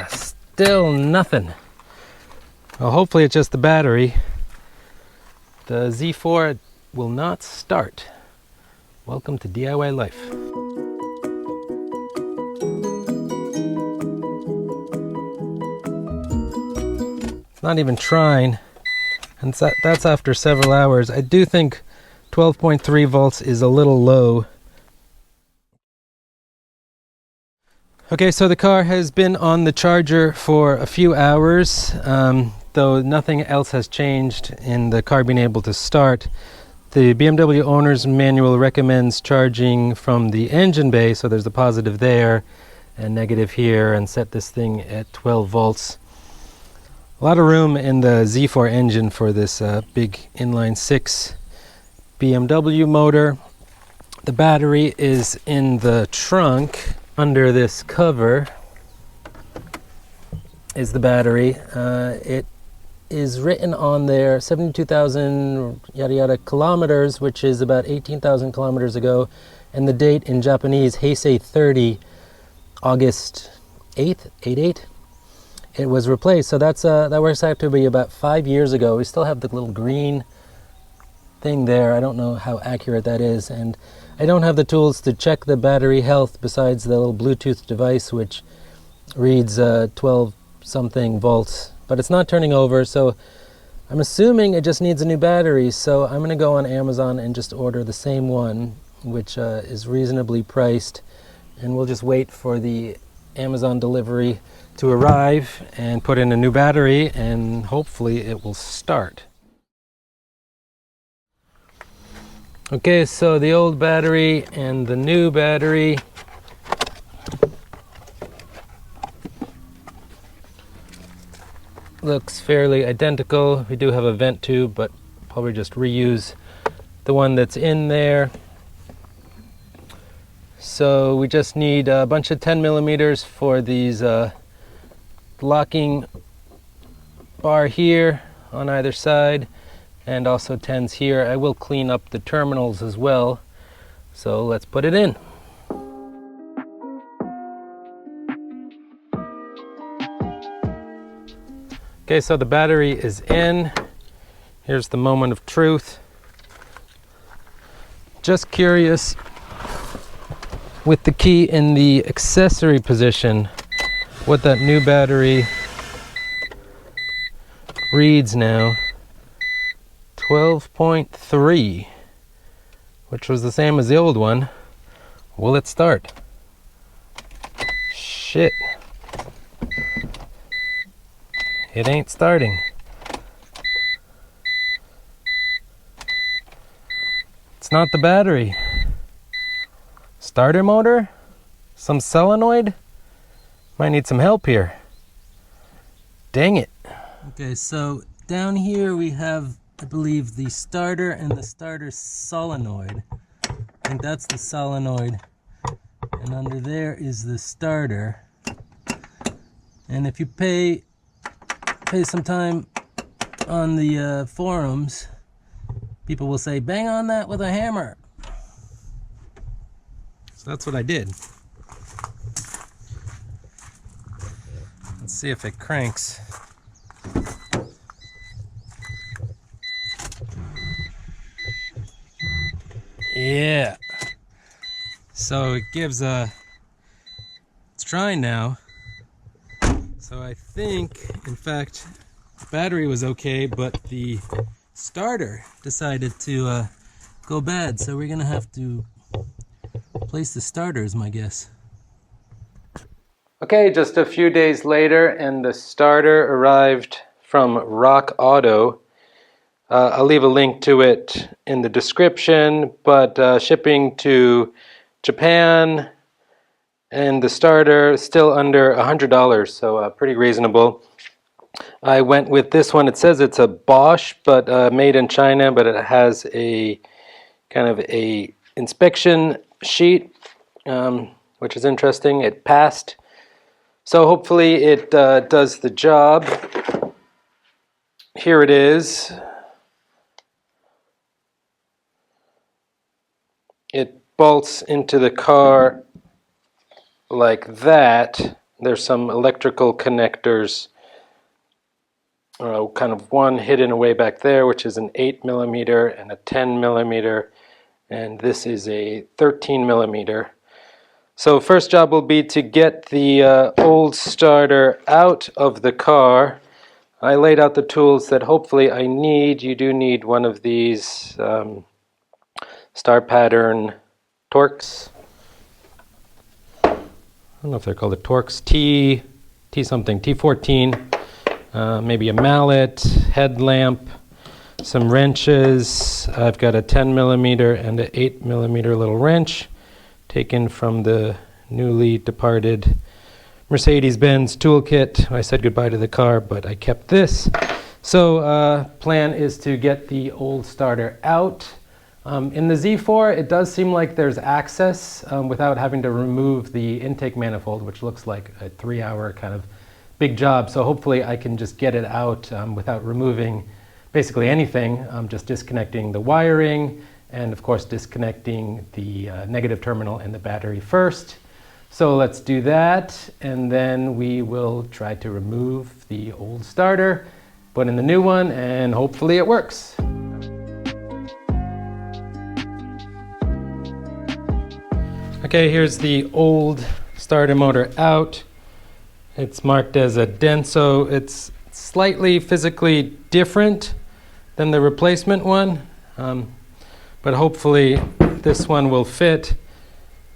Still nothing. Well, hopefully it's just the battery. The Z4 will not start. Welcome to DIY life. It's not even trying, and that's after several hours. I do think 12.3 volts is a little low. Okay, so the car has been on the charger for a few hours, though nothing else has changed in the car being able to start. The BMW owner's manual recommends charging from the engine bay, so there's a positive there and negative here, and set this thing at 12 volts. A lot of room in the Z4 engine for this big inline 6 BMW motor. The battery is in the trunk. Under this cover is the battery. It is written on there 72,000 yada yada kilometers, which is about 18,000 kilometers ago, and the date in Japanese, Heisei 30, August 8th, 88. It was replaced, so that works out to be about 5 years ago. We still have the little green thing there. I don't know how accurate that is, and I don't have the tools to check the battery health besides the little Bluetooth device, which reads 12 something volts, but it's not turning over, so I'm assuming it just needs a new battery. So I'm going to go on Amazon and just order the same one, which is reasonably priced, and we'll just wait for the Amazon delivery to arrive and put in a new battery, and hopefully it will start. Okay, so the old battery and the new battery. Looks fairly identical. We do have a vent tube, but probably just reuse the one that's in there. So we just need a bunch of 10 millimeters for these locking bar here on either side, and also 10s here. I will clean up the terminals as well. So let's put it in. Okay, so the battery is in. Here's the moment of truth. Just curious, with the key in the accessory position, what that new battery reads now. 12.3, which was the same as the old one. Will it start? Shit. It ain't starting. It's not the battery. Starter motor? Some solenoid? Might need some help here. Dang it. Okay, so down here we have, I believe, the starter and the starter solenoid. I think that's the solenoid. And under there is the starter. And if you pay some time on the forums, people will say, bang on that with a hammer. So that's what I did. Let's see if it cranks. Yeah. So it gives it's trying now. So I think, in fact, the battery was okay, but the starter decided to go bad. So we're gonna have to replace the starter, is my guess. Okay, just a few days later, and the starter arrived from Rock Auto. I'll leave a link to it in the description, but shipping to Japan and the starter still under $100, so pretty reasonable. I went with this one. It says it's a Bosch, but made in China, but it has a kind of a inspection sheet, which is interesting. It passed. So hopefully it does the job. Here it is. It bolts into the car like that. There's some electrical connectors, kind of one hidden away back there, which is an 8mm and a 10mm, and this is a 13mm. So first job will be to get the old starter out of the car. I laid out the tools that hopefully I need. You do need one of these star pattern Torx. I don't know if they're called the Torx T something, T14. Maybe a mallet, headlamp, some wrenches. I've got a 10mm and an 8mm little wrench taken from the newly departed Mercedes-Benz toolkit. I said goodbye to the car, but I kept this. So plan is to get the old starter out. In the Z4, it does seem like there's access without having to remove the intake manifold, which looks like a 3-hour kind of big job. So hopefully I can just get it out without removing basically anything, just disconnecting the wiring and of course disconnecting the negative terminal and the battery first. So let's do that, and then we will try to remove the old starter, put in the new one, and hopefully it works. Okay, here's the old starter motor out. It's marked as a Denso. It's slightly physically different than the replacement one, but hopefully this one will fit.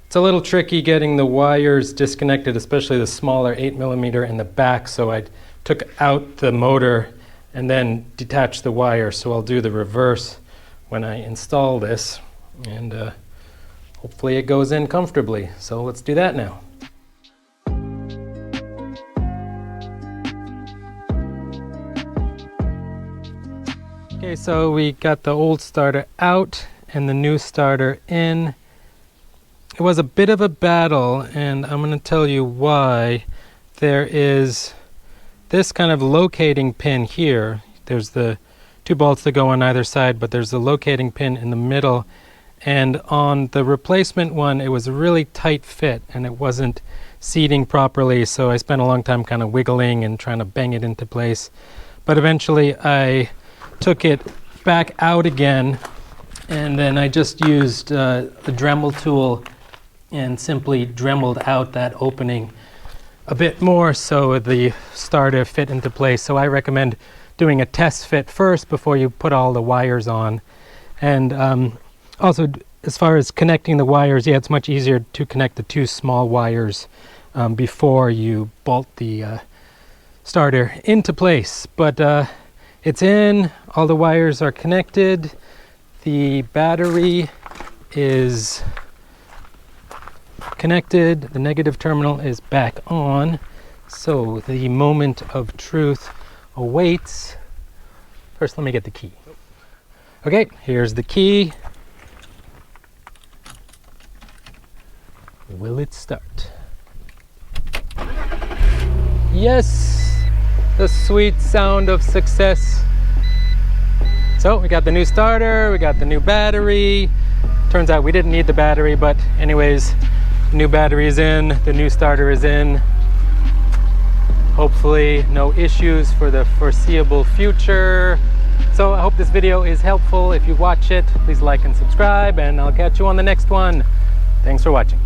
It's a little tricky getting the wires disconnected, especially the smaller 8mm in the back, so I took out the motor and then detached the wire, so I'll do the reverse when I install this, and hopefully it goes in comfortably. So let's do that now. Okay, so we got the old starter out and the new starter in. It was a bit of a battle, and I'm going to tell you why. There is this kind of locating pin here. There's the 2 bolts that go on either side, but there's the locating pin in the middle. And on the replacement one, it was a really tight fit, and it wasn't seating properly, so I spent a long time kind of wiggling and trying to bang it into place. But eventually I took it back out again, and then I just used a Dremel tool and simply dremeled out that opening a bit more so the starter fit into place. So I recommend doing a test fit first before you put all the wires on. And also, as far as connecting the wires, yeah, it's much easier to connect the 2 small wires before you bolt the starter into place. But it's in, all the wires are connected, the battery is connected, the negative terminal is back on, so the moment of truth awaits. First, let me get the key. Okay, here's the key. Will it start? Yes! The sweet sound of success. So we got the new starter, we got the new battery. Turns out we didn't need the battery, but anyways, the new battery is in, the new starter is in. Hopefully no issues for the foreseeable future. So I hope this video is helpful. If you watch it, please like and subscribe, and I'll catch you on the next one. Thanks for watching.